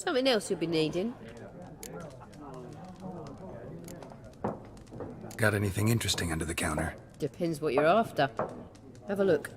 Something else you'll be needing? Got anything interesting under the counter? Depends what you're after. Have a look.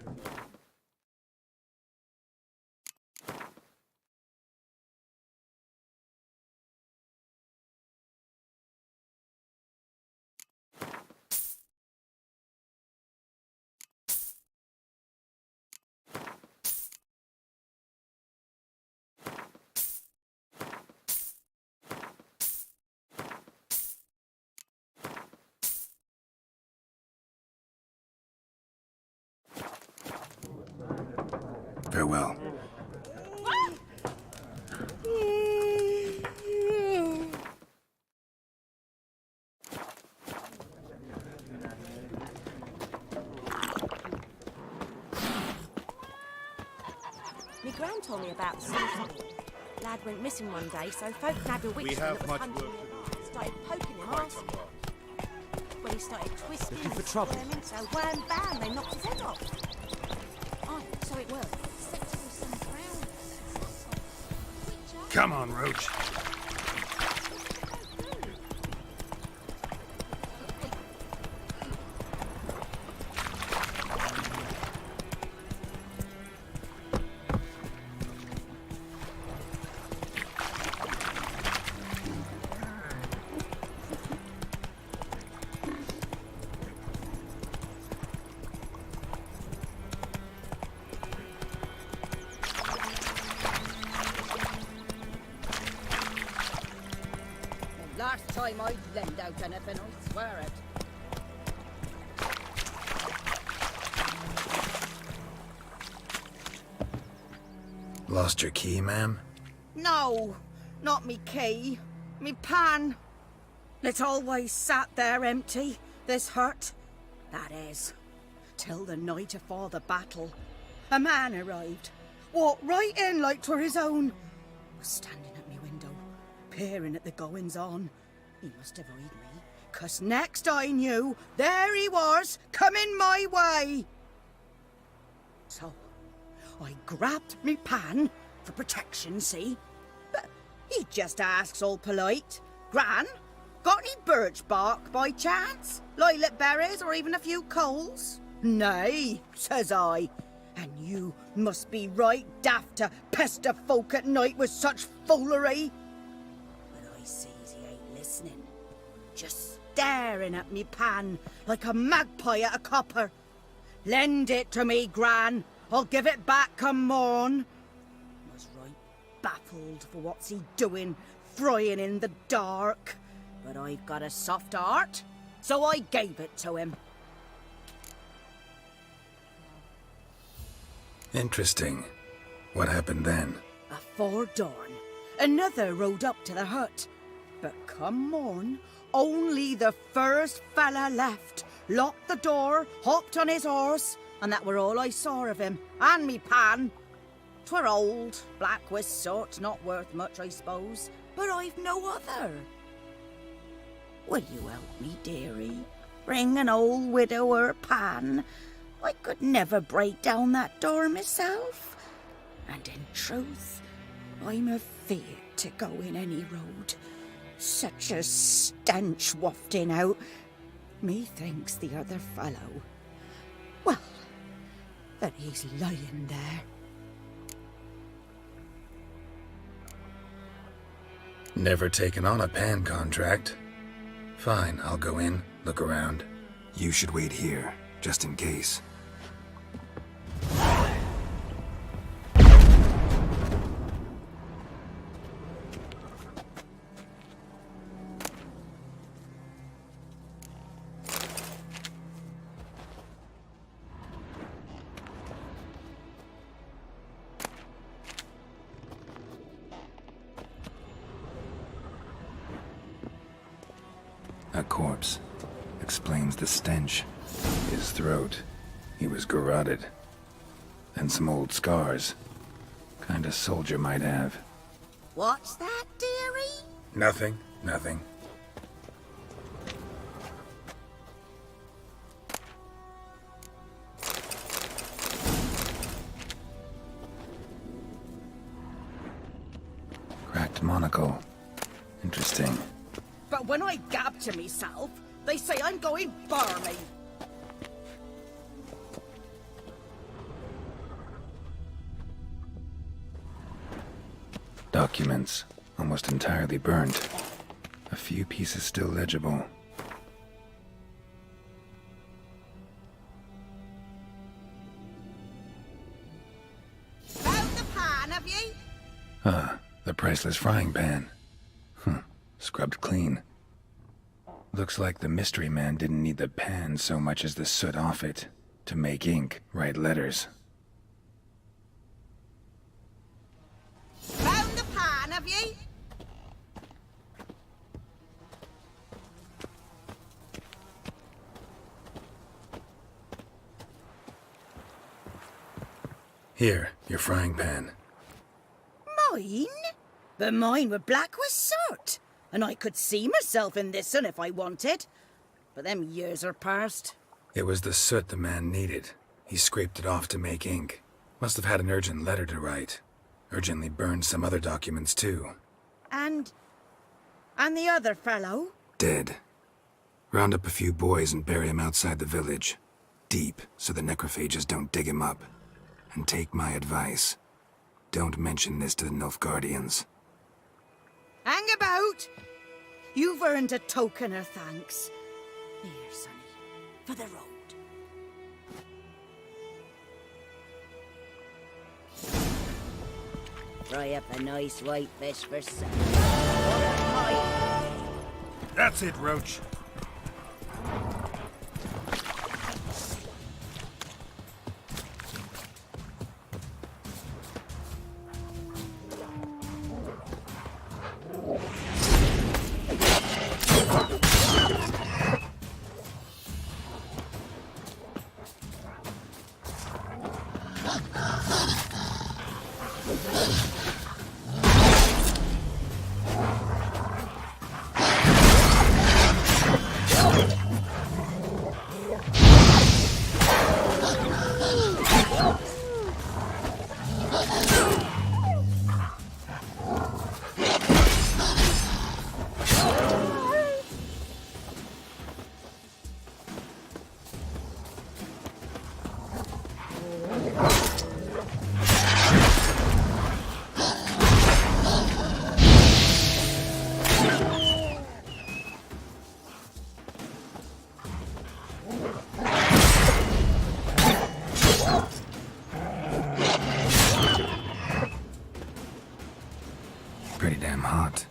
Farewell. My gran told me about the Simpson. Lad went missing one day, so folk nabbed a witch that was hunting him. Started poking him, asking. When he started twisting Looking for and trouble? squirming, so wham bam, they knocked his head off. Oh, so it was. Come on, Roach. Last time I'd lend out anything, I swear it. Lost your key, ma'am? No, not me key. Me pan. It always sat there empty, this hut. That is, till the night afore the battle. A man arrived, walked right in like 'twere his own. Was standing at me window, peering at the goings-on. He must have eyed me, 'cause next I knew, there he was, coming my way. So, I grabbed me pan, for protection, see? But he just asks all polite, Gran, got any birch bark by chance? Lilac berries or even a few coals? Nay, says I. And you must be right daft to pester folk at night with such foolery. But I sees he ain't listening. Just staring at me pan like a magpie at a copper. Lend it to me, Gran. I'll give it back come morn. Was right baffled for what's he doing, frying in the dark. But I've got a soft heart, so I gave it to him. Interesting. What happened then? Afore dawn, another rode up to the hut. But come morn, only the first fella left, locked the door, hopped on his horse, and that were all I saw of him, and me pan. 'Twere old, black with sort, not worth much, I suppose, but I've no other. Will you help me, dearie? Bring an old widower pan. I could never break down that door myself. And in truth, I'm afeard to go in any road. Such a stench wafting out. Methinks the other fellow, well, that he's lying there. Never taken on a pan contract. Fine, I'll go in, look around. You should wait here, just in case. A corpse. Explains the stench. His throat. He was garroted. And some old scars. Kind of soldier might have. What's that, dearie? Nothing. Nothing. Cracked chronicle. Interesting. But when I gab to myself, they say I'm going barmy. Documents, almost entirely burnt. A few pieces still legible. Found the pan, have ye? Ah, the priceless frying pan. Scrubbed clean. Looks like the mystery man didn't need the pan so much as the soot off it to make ink, write letters. Found the pan, have ye? Here, your frying pan. Mine? But mine were black with soot. And I could see myself in this one if I wanted. But them years are past. It was the soot the man needed. He scraped it off to make ink. Must have had an urgent letter to write. Urgently burned some other documents too. And the other fellow? Dead. Round up a few boys and bury him outside the village. Deep, so the necrophages don't dig him up. And take my advice. Don't mention this to the Nilfgaardians. Hang about! You've earned a token of thanks. Here, sonny, for the road. Fry up a nice white fish for supper. That's it, Roach. Pretty damn hot.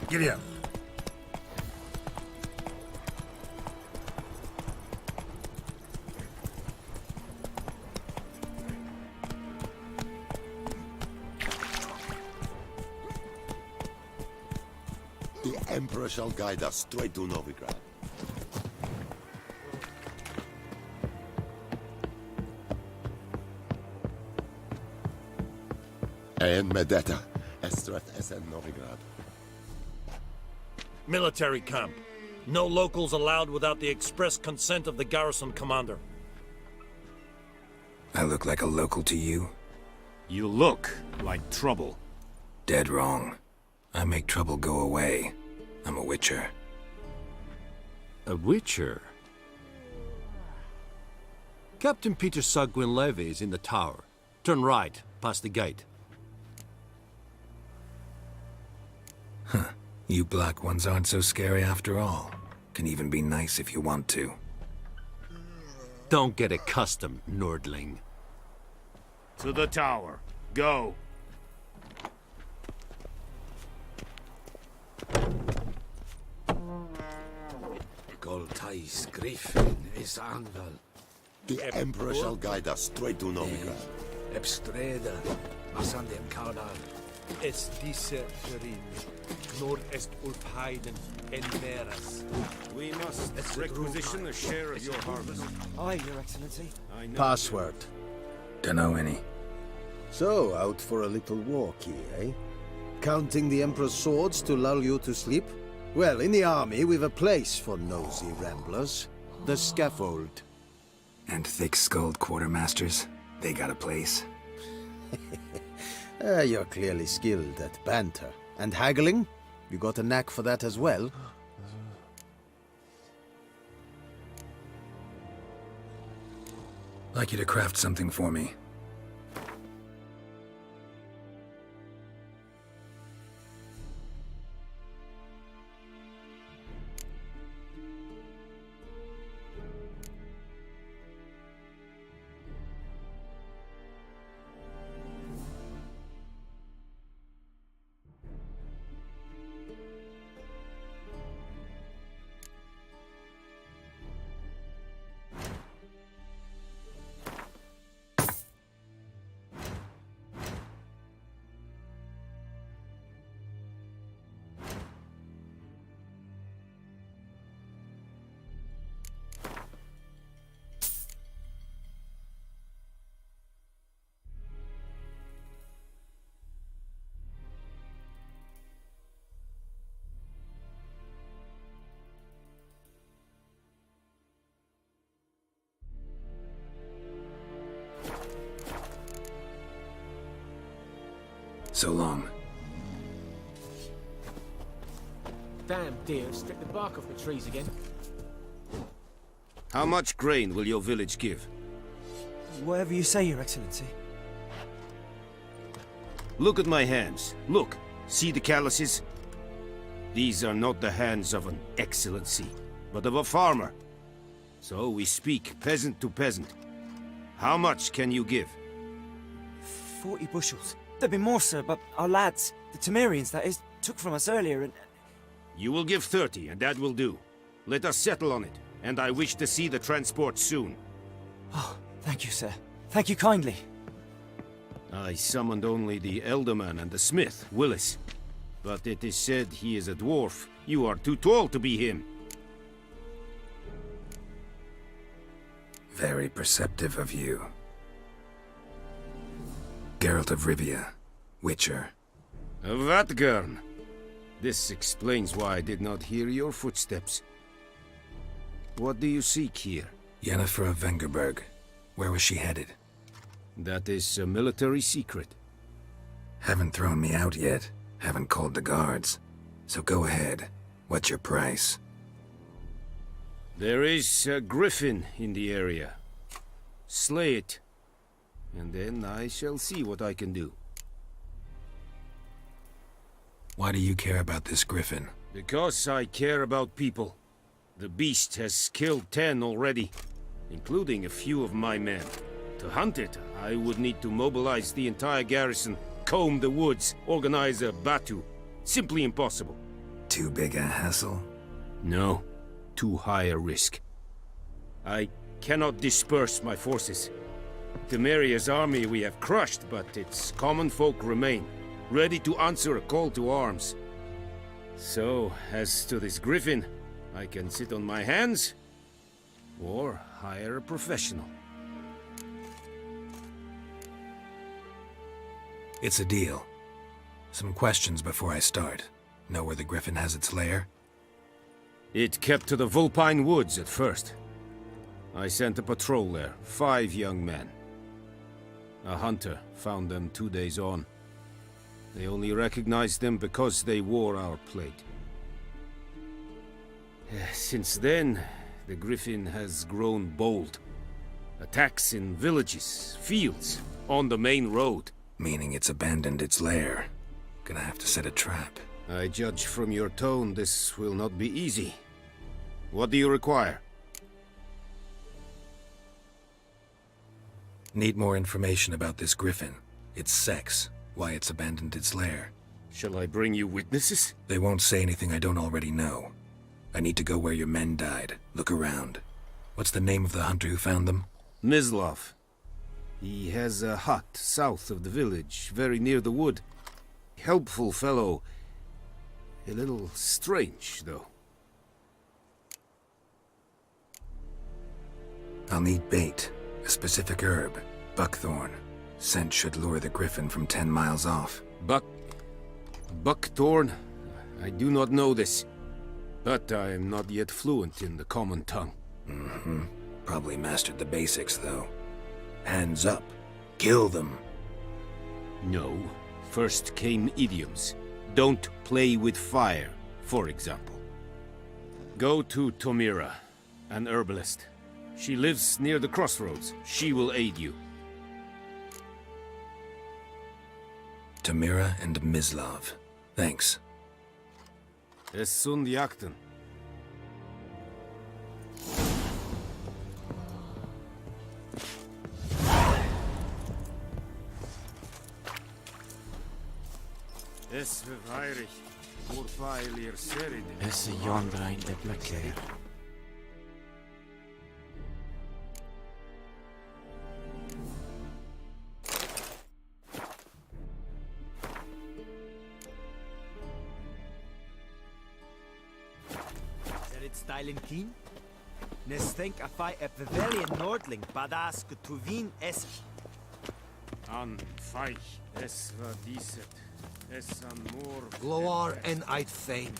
Giddy up. The Emperor shall guide us straight to Novigrad. En med detta, Estret SN Novigrad. Military camp. No locals allowed without the express consent of the garrison commander. I look like a local to you? You look like trouble. Dead wrong. I make trouble go away. I'm a witcher. A witcher? Captain Peter Sagwin Levy is in the tower. Turn right, past the gate. Huh. You black ones aren't so scary after all. Can even be nice if you want to. Don't get accustomed, Nordling. To the tower. Go. Goltais Griffin is Anval. The Emperor shall guide us straight to Novigrad. Ebstreda, Masandem Kaudal. Es diese Ferin. Nord est Ulfheiden en Meras. We must requisition a share of your harvest. Aye, Your Excellency. I know. Password. Dunno any. So, out for a little walkie, eh? Counting the Emperor's swords to lull you to sleep? Well, in the army, we've a place for nosy ramblers. The scaffold. And thick-skulled quartermasters? They got a place? You're clearly skilled at banter. And haggling? You got a knack for that as well? Like you to craft something for me. So long. Damn deer, stripped the bark off the trees again. How much grain will your village give? Whatever you say, Your Excellency. Look at my hands. Look. See the calluses? These are not the hands of an excellency, but of a farmer. So we speak peasant to peasant. How much can you give? 40 bushels. There'd be more, sir, but our lads, the Temerians, that is, took from us earlier and... You will give 30, and that will do. Let us settle on it, and I wish to see the transport soon. Oh, thank you, sir. Thank you kindly. I summoned only the Elderman and the smith, Willis. But it is said he is a dwarf. You are too tall to be him. Very perceptive of you. Geralt of Rivia, Witcher. Vatgern. This explains why I did not hear your footsteps. What do you seek here? Yennefer of Vengerberg. Where was she headed? That is a military secret. Haven't thrown me out yet. Haven't called the guards. So go ahead. What's your price? There is a griffin in the area. Slay it. And then I shall see what I can do. Why do you care about this griffin? Because I care about people. The beast has killed 10 already, including a few of my men. To hunt it, I would need to mobilize the entire garrison, comb the woods, organize a batu. Simply impossible. Too big a hassle? No, too high a risk. I cannot disperse my forces. Temeria's army we have crushed, but its common folk remain, ready to answer a call to arms. So, as to this griffin, I can sit on my hands, or hire a professional. It's a deal. Some questions before I start. Know where the Griffin has its lair? It kept to the Vulpine Woods at first. I sent a patrol there, 5 young men. A hunter found them 2 days on. They only recognized them because they wore our plate. Since then, the Griffin has grown bold. Attacks in villages, fields, on the main road. Meaning it's abandoned its lair. Gonna have to set a trap. I judge from your tone this will not be easy. What do you require? Need more information about this Griffin. Its sex, why it's abandoned its lair. Shall I bring you witnesses? They won't say anything I don't already know. I need to go where your men died. Look around. What's the name of the hunter who found them? Mislav. He has a hut south of the village, very near the wood. Helpful fellow. A little strange, though. I'll need bait. A specific herb. Buckthorn. Scent should lure the Griffin from 10 miles off. Buckthorn? I do not know this. But I am not yet fluent in the common tongue. Probably mastered the basics, though. Hands up. Kill them. No. First came idioms. Don't play with fire, for example. Go to Tomira, an herbalist. She lives near the crossroads. She will aid you. Tamira and Mislav. Thanks. Es sunt jakten. Es verweirig. Urpailir serid. Es yondra in de placer. Stylen keen? Nes think a fight at Vivelian Nordling, badass Gutuvin es. An feich, es war dieset. Es an moor. Gloar en I'd fain.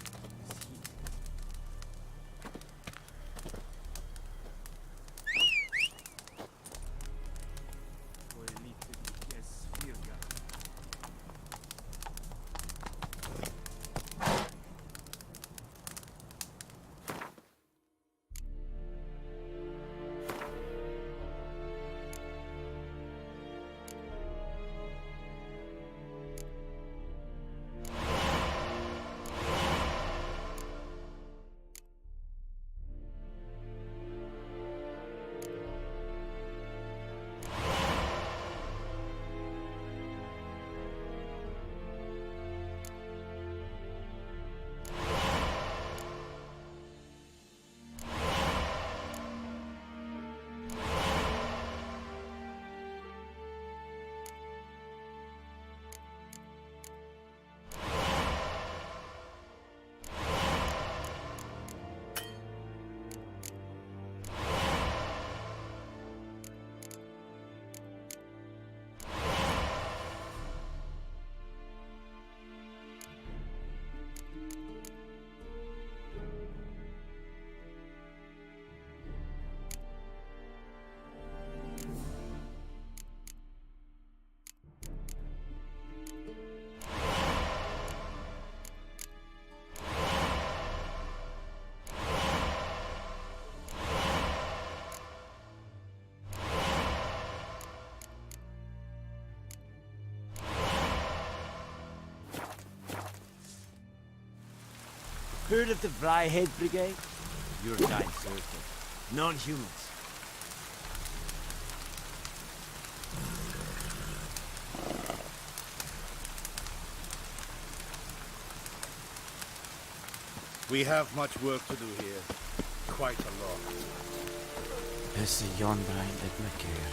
Heard of the Vryhead Brigade? Your kind circle. Non-humans. We have much work to do here. Quite a lot. Es yondra in de placer.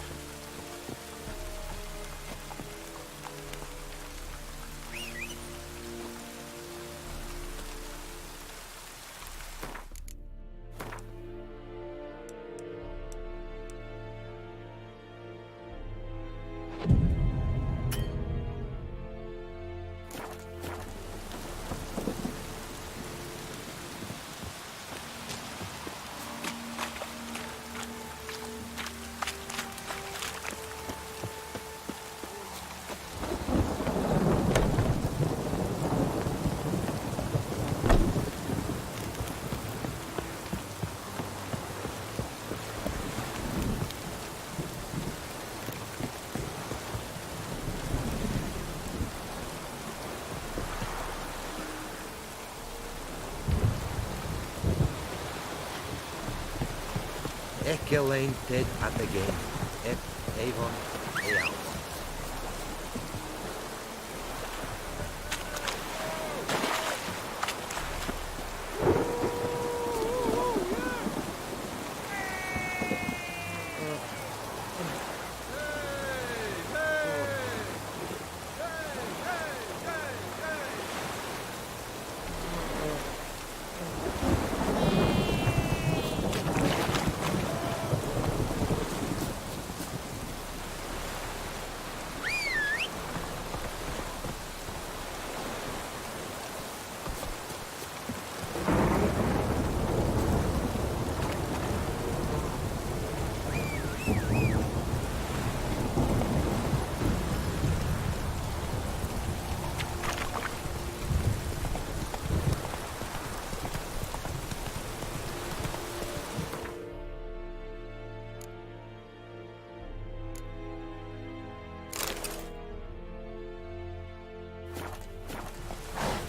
Elaine dead at the game. Avon, out.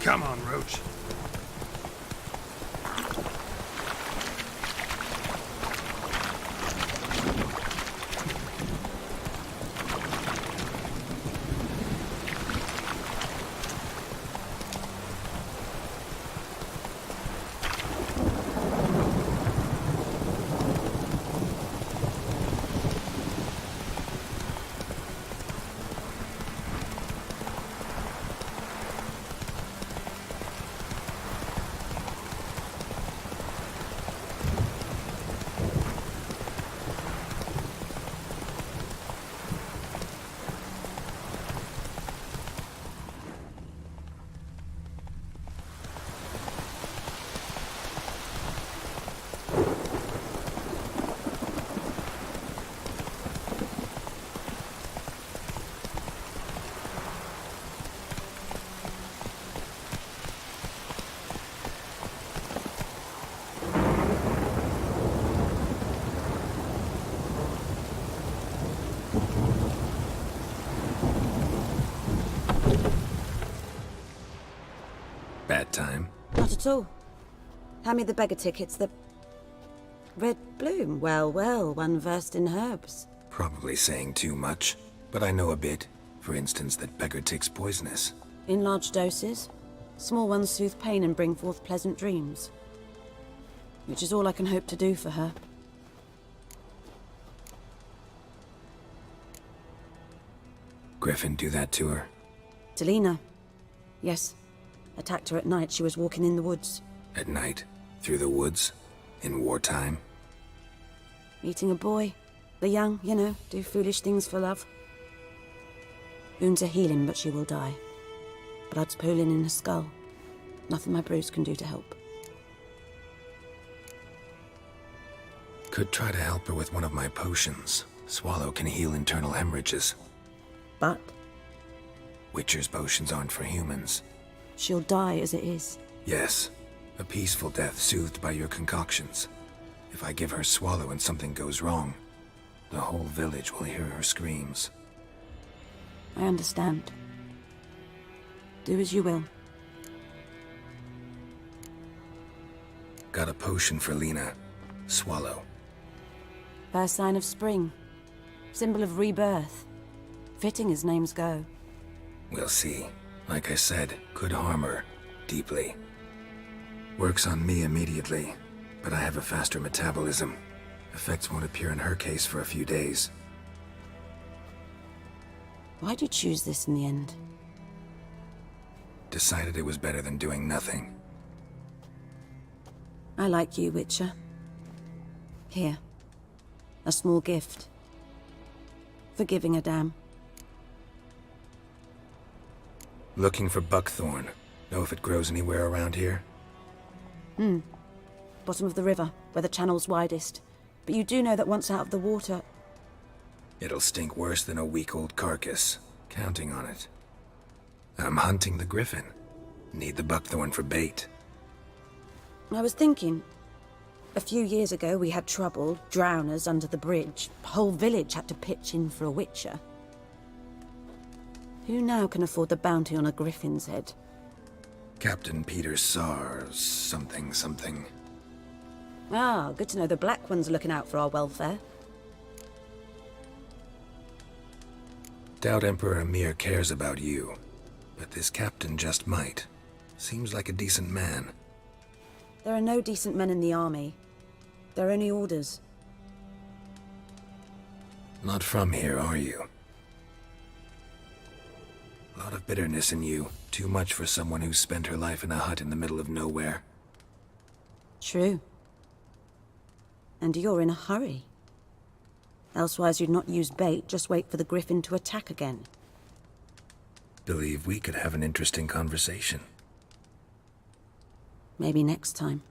Come on, Roach. Bad time? Not at all. Hand me the beggar tickets, the... Red bloom. Well, well, one versed in herbs. Probably saying too much, but I know a bit. For instance, that beggar tick's poisonous. In large doses. Small ones soothe pain and bring forth pleasant dreams. Which is all I can hope to do for her. Griffin do that to her? Delina. Yes. Attacked her at night. She was walking in the woods. At night? Through the woods? In wartime? Meeting a boy. The young, you know, do foolish things for love. Wounds are healing, but she will die. Blood's pooling in her skull. Nothing my bruise can do to help. Could try to help her with one of my potions. Swallow can heal internal hemorrhages. But? Witcher's potions aren't for humans. She'll die as it is. Yes. A peaceful death soothed by your concoctions. If I give her Swallow and something goes wrong, the whole village will hear her screams. I understand. Do as you will. Got a potion for Lena. Swallow. First sign of spring. Symbol of rebirth. Fitting as names go. We'll see. Like I said, could harm her. Deeply. Works on me immediately, but I have a faster metabolism. Effects won't appear in her case for a few days. Why'd you choose this in the end? Decided it was better than doing nothing. I like you, Witcher. Here. A small gift. For giving a damn. Looking for buckthorn. Know if it grows anywhere around here? Bottom of the river, where the channel's widest. But you do know that once out of the water... It'll stink worse than a week-old carcass. Counting on it. I'm hunting the griffin. Need the buckthorn for bait. I was thinking... A few years ago we had trouble, drowners under the bridge. Whole village had to pitch in for a witcher. Who now can afford the bounty on a griffin's head? Captain Peter Sars, something. Ah, good to know the Black One's looking out for our welfare. Doubt Emperor Emir cares about you, but this captain just might. Seems like a decent man. There are no decent men in the army. They're only orders. Not from here, are you? A lot of bitterness in you. Too much for someone who spent her life in a hut in the middle of nowhere. True. And you're in a hurry. Elsewise you'd not use bait, just wait for the griffin to attack again. Believe we could have an interesting conversation. Maybe next time.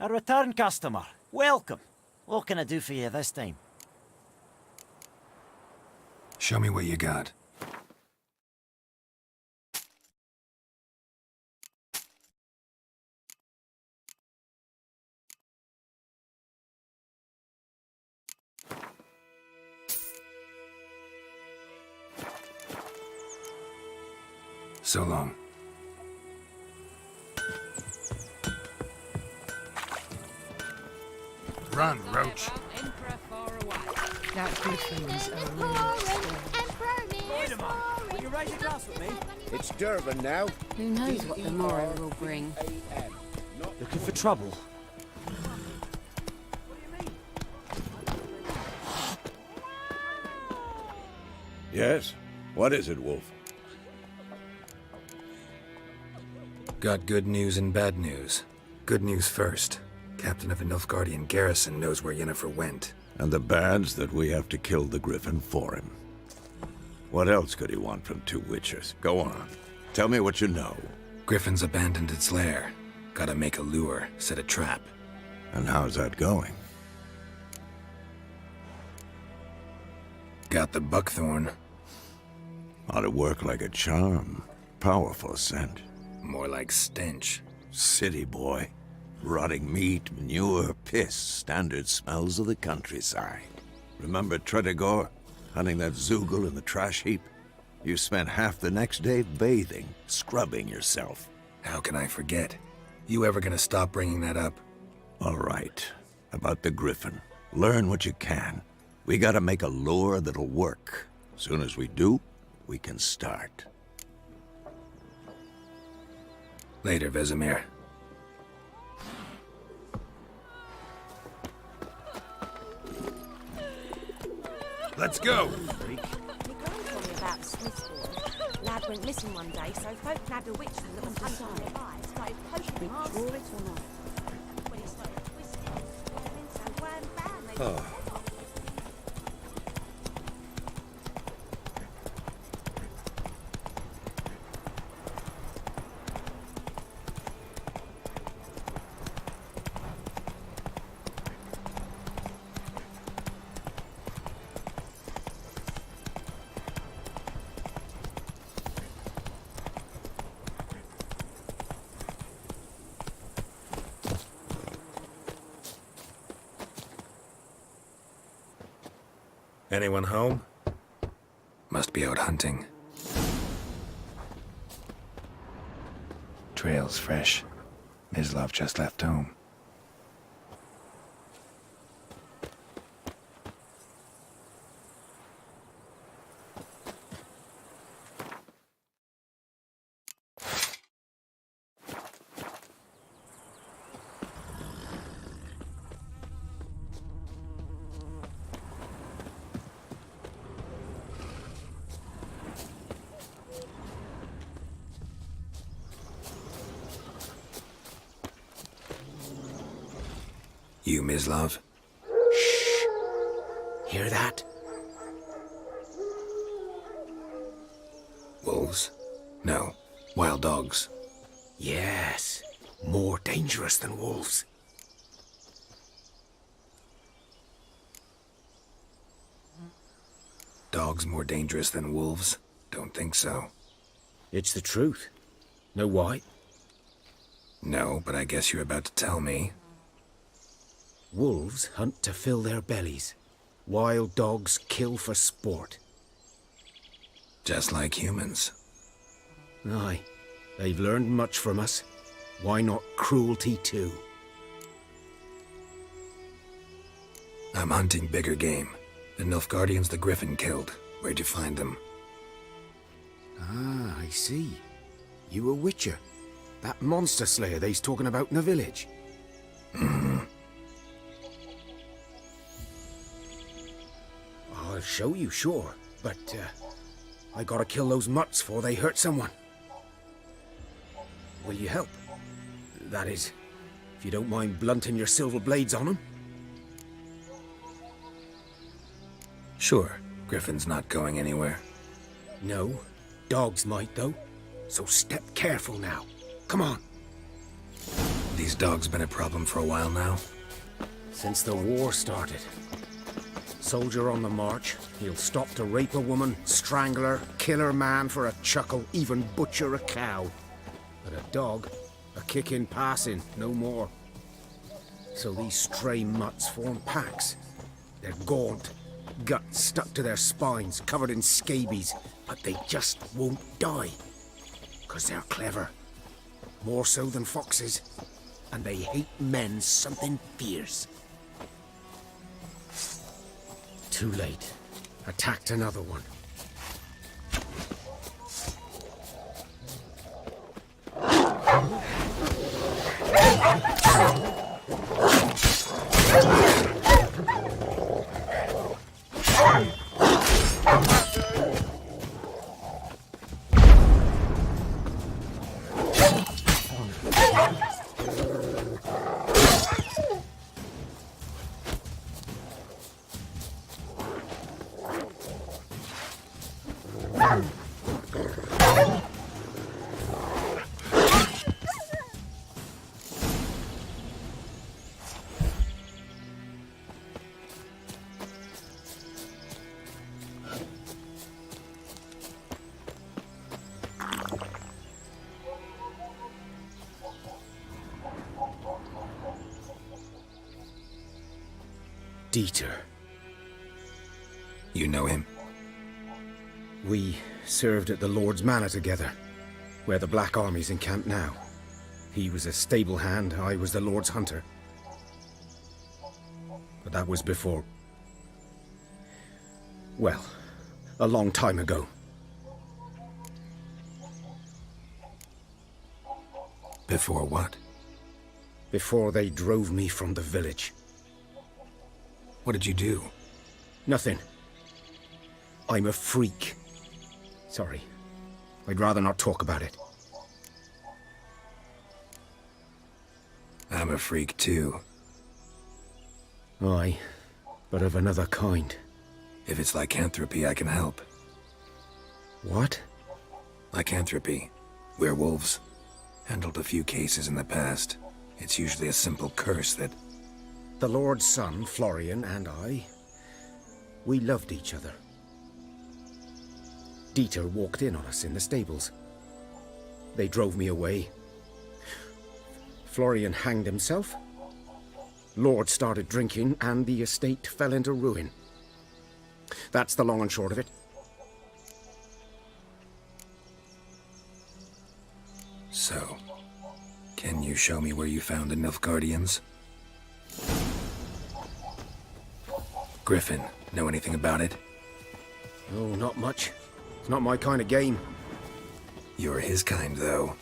A return customer. Welcome. What can I do for you this time? Show me what you got. So long. Run, Roach. That griffin's a real Wait a minute. Will you raise a glass with me? It's Durban now. Who knows what the morrow will bring? Looking for trouble? Yes? What is it, Wolf? Got good news and bad news. Good news first. Captain of the Nilfgaardian garrison knows where Yennefer went. And the bad's that we have to kill the Griffin for him. What else could he want from two witches? Go on. Tell me what you know. Griffin's abandoned its lair. Gotta make a lure, set a trap. And how's that going? Got the buckthorn. Ought to work like a charm. Powerful scent. More like stench. City boy. Rotting meat, manure, piss, standard smells of the countryside. Remember Tredegor? Hunting that Zoogle in the trash heap? You spent half the next day bathing, scrubbing yourself. How can I forget? You ever gonna stop bringing that up? All right. About the Griffin. Learn what you can. We gotta make a lure that'll work. Soon as we do, we can start. Later, Vesemir. Let's go! My girl told me about the Smith's boy. Lad went missing one day, so folk nabbed a witch from the hunter on their eyes, started poking him. Draw it or not? When he started twisting, and then so wham bam, they Anyone home? Must be out hunting. Trail's fresh. Mislav just left home. You, Mislav? Shh! Hear that? Wolves? No. Wild dogs. Yes. More dangerous than wolves. Dogs more dangerous than wolves? Don't think so. It's the truth. Know why? No, but I guess you're about to tell me. Wolves hunt to fill their bellies. Wild dogs kill for sport. Just like humans. Aye. They've learned much from us. Why not cruelty too? I'm hunting bigger game. The Nilfgaardians the Griffin killed. Where'd you find them? Ah, I see. You a witcher. That monster slayer they's talking about in the village. I'll show you, sure. But, I gotta kill those mutts before they hurt someone. Will you help? That is, if you don't mind blunting your silver blades on them. Sure. Griffin's not going anywhere. No. Dogs might, though. So step careful now. Come on. these dogs been a problem for a while now? Since the war started. Soldier on the march, he'll stop to rape a woman, strangle her, kill her man for a chuckle, even butcher a cow. But a dog, a kick in passing, no more. So these stray mutts form packs. They're gaunt, guts stuck to their spines, covered in scabies, but they just won't die. 'Cause they're clever. More so than foxes. And they hate men something fierce. Too late. Attacked another one. Dieter. You know him? We served at the Lord's Manor together, where the Black Army's encamped now. He was a stable hand, I was the Lord's hunter. But that was before... well, a long time ago. Before what? Before they drove me from the village. What did you do? Nothing. I'm a freak. Sorry. I'd rather not talk about it. I'm a freak too. Aye, but of another kind. If it's lycanthropy, I can help. What? Lycanthropy. Werewolves. Handled a few cases in the past. It's usually a simple curse that... The Lord's son, Florian, and I, we loved each other. Dieter walked in on us in the stables. They drove me away. Florian hanged himself. Lord started drinking, and the estate fell into ruin. That's the long and short of it. So, can you show me where you found the Nilfgaardians? Griffin, know anything about it? Oh, not much. It's not my kind of game. You're his kind, though.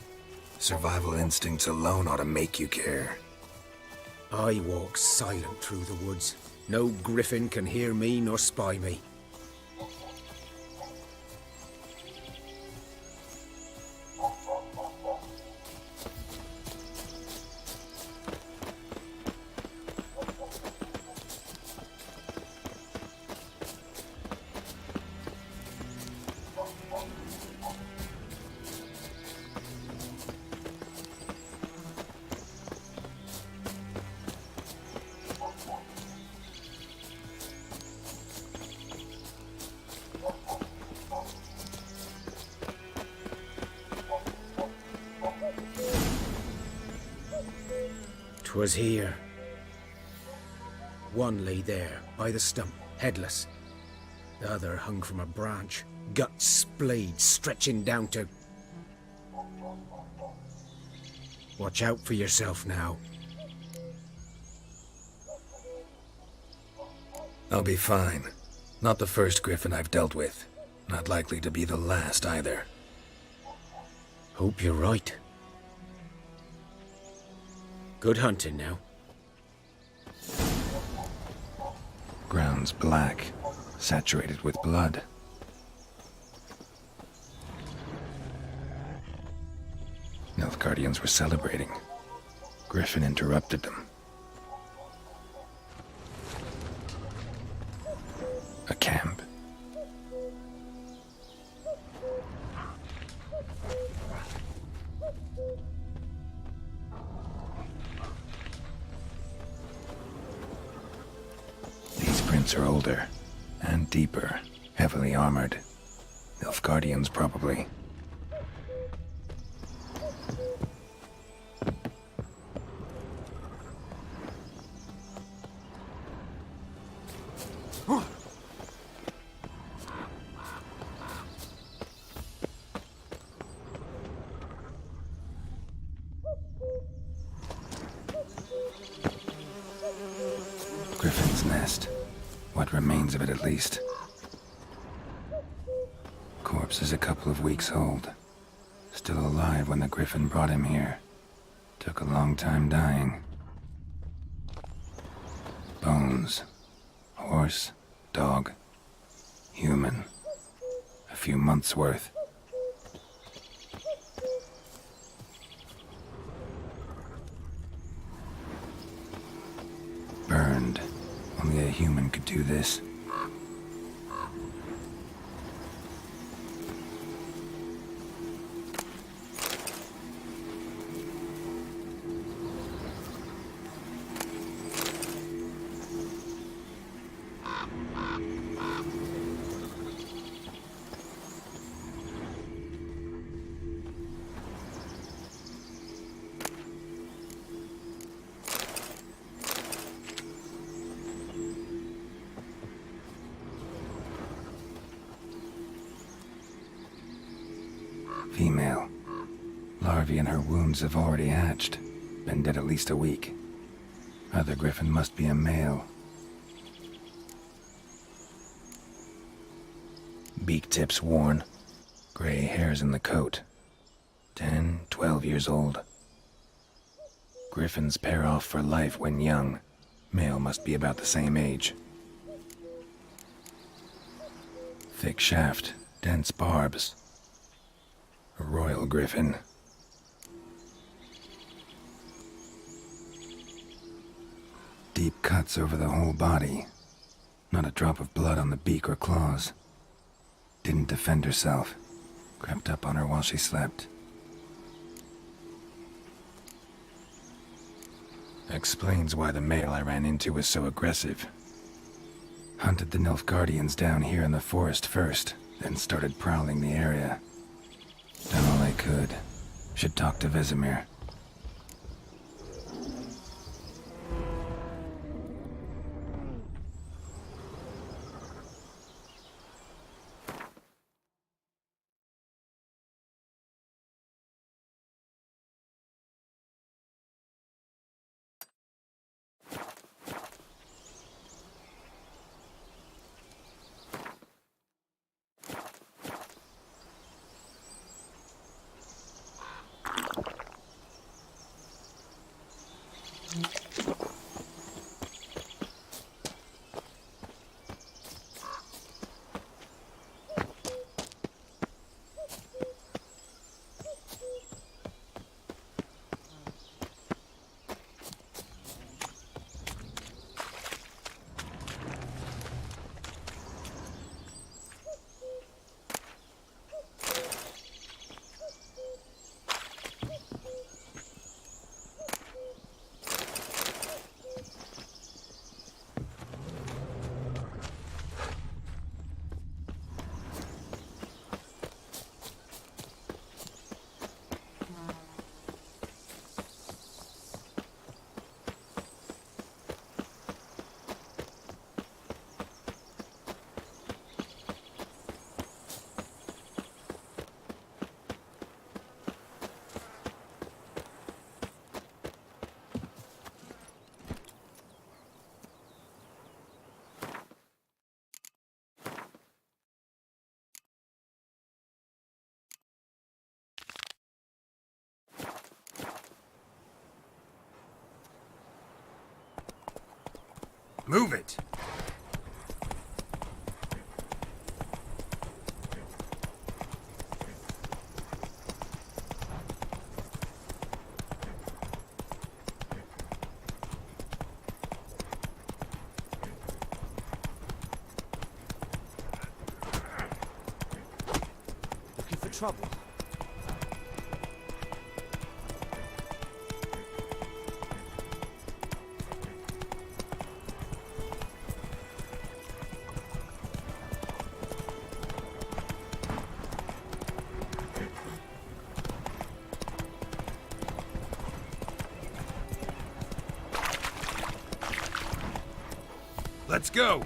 Survival instincts alone ought to make you care. I walk silent through the woods. No griffin can hear me nor spy me. Was here. One lay there, by the stump, headless. The other hung from a branch, guts splayed, stretching down to... Watch out for yourself now. I'll be fine. Not the first griffin I've dealt with. Not likely to be the last, either. Hope you're right. Good hunting now. Ground's black, saturated with blood. Nilfgaardians were celebrating. Griffin interrupted them. A camp. boots are older and deeper, heavily armored. Nilfgaardians, probably. Griffin's nest. What remains of it, at least. Corpse is a couple of weeks old. Still alive when the Griffin brought him here. Took a long time dying. Bones. Horse, dog, human. A few months' worth. Burned. Only a human could do this. Female. Larvae in her wounds have already hatched. Been dead at least a week. Other Griffin must be a male. Beak tips worn. Gray hairs in the coat. 10, 12 years old. Griffins pair off for life when young. Male must be about the same age. Thick shaft, dense barbs. A royal griffin. Deep cuts over the whole body. Not a drop of blood on the beak or claws. Didn't defend herself. Crept up on her while she slept. Explains why the male I ran into was so aggressive. Hunted the Nilfgaardians down here in the forest first, then started prowling the area. Done all I could. Should talk to Vesemir. Move it! Looking for trouble? Let's go!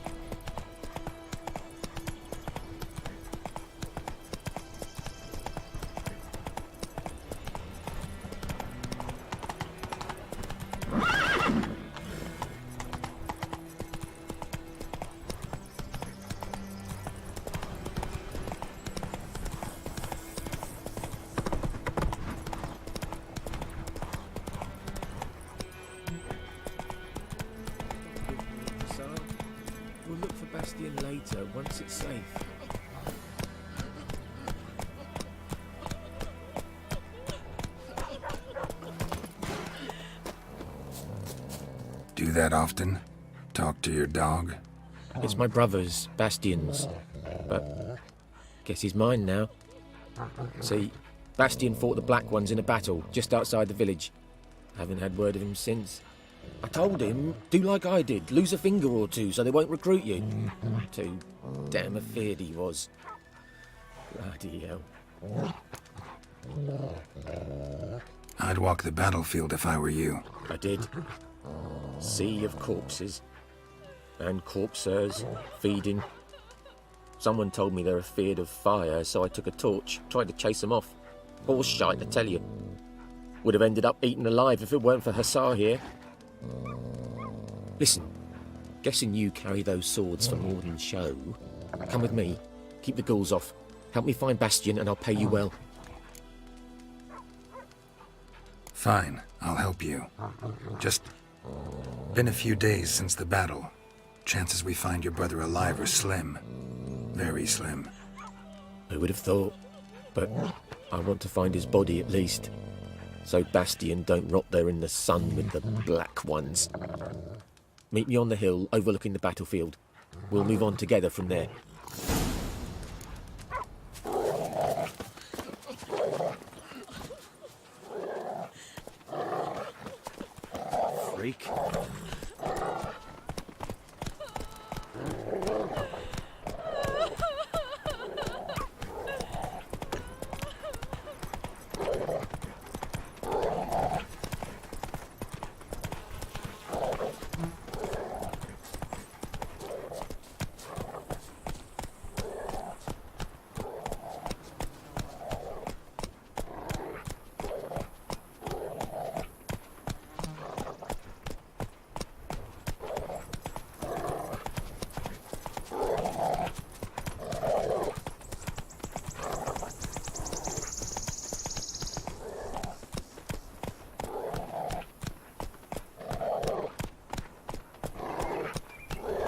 We'll look for Bastion later, once it's safe. Do that often? Talk to your dog? It's my brother's, Bastion's. But guess he's mine now. See, Bastion fought the Black Ones in a battle just outside the village. Haven't had word of him since. I told him, do like I did, lose a finger or two so they won't recruit you. Too damn afeard he was. Bloody hell. I'd walk the battlefield if I were you. I did. Sea of corpses. And corpsers, feeding. Someone told me they're afeard of fire, so I took a torch, tried to chase them off. Horse shite, I tell you. Would have ended up eaten alive if it weren't for Hussar here. Listen, guessing you carry those swords for more than show. Come with me, keep the ghouls off. Help me find Bastion and I'll pay you well. Fine, I'll help you. Just been a few days since the battle. Chances we find your brother alive are slim. Very slim. Who would have thought? But I want to find his body at least. So Bastion don't rot there in the sun with the Black Ones. Meet me on the hill overlooking the battlefield. We'll move on together from there. Freak.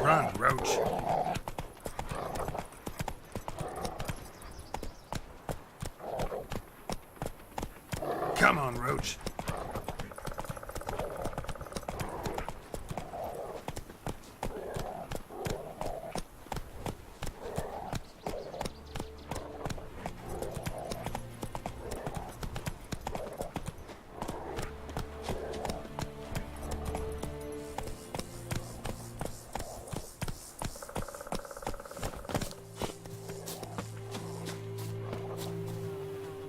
Run, Roach. Come on, Roach.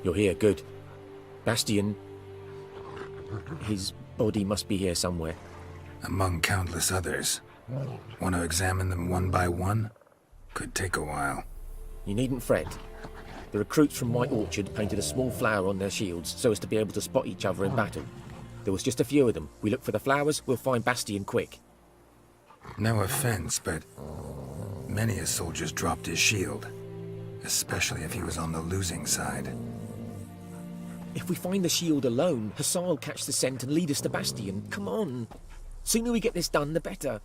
You're here, good. Bastion... his body must be here somewhere. Among countless others. Want to examine them one by one? Could take a while. You needn't fret. The recruits from White Orchard painted a small flower on their shields so as to be able to spot each other in battle. There was just a few of them. We look for the flowers, we'll find Bastion quick. No offense, but many a soldier's dropped his shield. Especially if he was on the losing side. If we find the shield alone, Hussar will catch the scent and lead us to Bastion. Come on. Sooner we get this done, the better.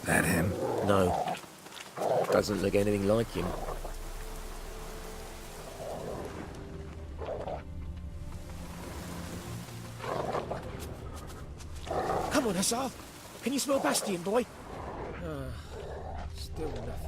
That him? No. Doesn't look anything like him. Come on, Hussar. Can you smell Bastion, boy? Still nothing.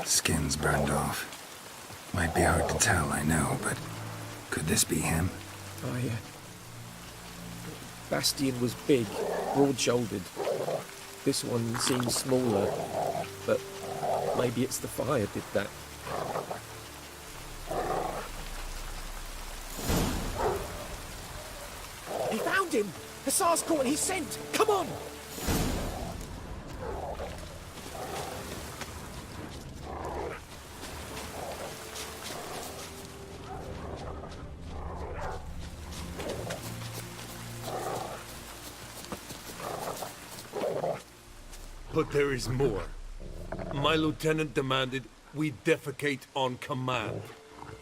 Skin's burned off. Might be hard to tell, I know, but could this be him? Oh, yeah. Bastion was big, broad-shouldered. This one seems smaller, but maybe it's the fire did that. He found him! Hussar's caught his scent! Come on! But there is more. My lieutenant demanded we defecate on command.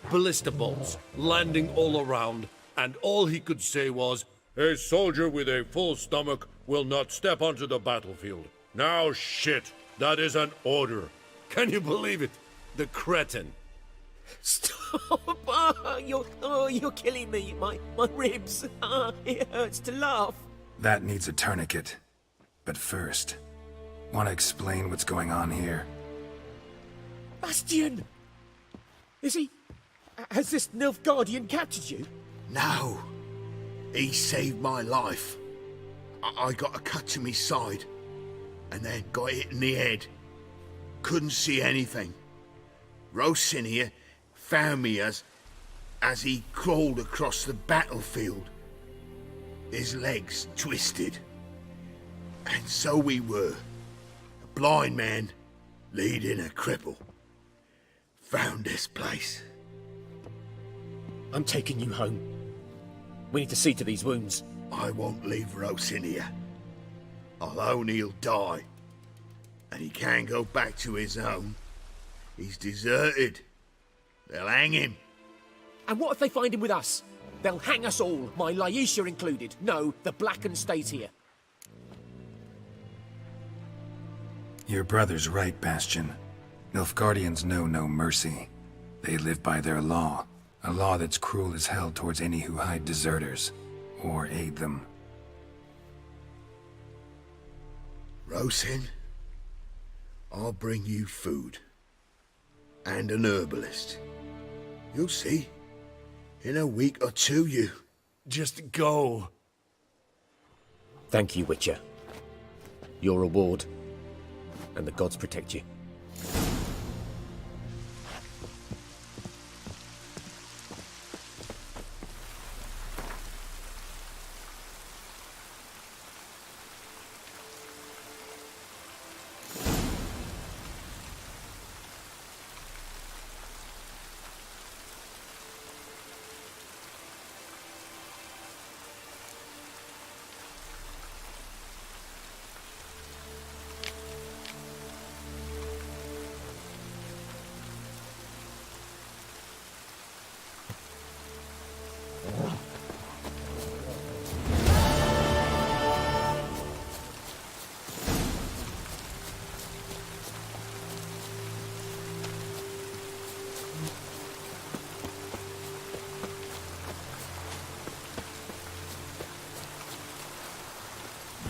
Ballista bolts, landing all around, and all he could say was, "A soldier with a full stomach will not step onto the battlefield." Now shit, that is an order. Can you believe it? The cretin. Stop! You're killing me. My ribs. It hurts to laugh. That needs a tourniquet. But first, want to explain what's going on here? Bastion! Is he... Has this Nilfgaardian captured you? No. He saved my life. I got a cut to my side, and then got hit in the head. Couldn't see anything. Rosin here found me as he crawled across the battlefield. His legs twisted. And so we were. A blind man leading a cripple. Found this place. I'm taking you home. We need to see to these wounds. I won't leave Rosin here. I'll own he'll die. And he can't go back to his own. He's deserted. They'll hang him. And what if they find him with us? They'll hang us all, my Laisha included. No, the Blackened stays here. Your brother's right, Bastion. Nilfgaardians know no mercy. They live by their law. A law that's cruel as hell towards any who hide deserters, or aid them. Rosin, I'll bring you food. And an herbalist. You'll see. In a week or two, you... Just go. Thank you, Witcher. Your reward, and the gods protect you.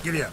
Giddy up.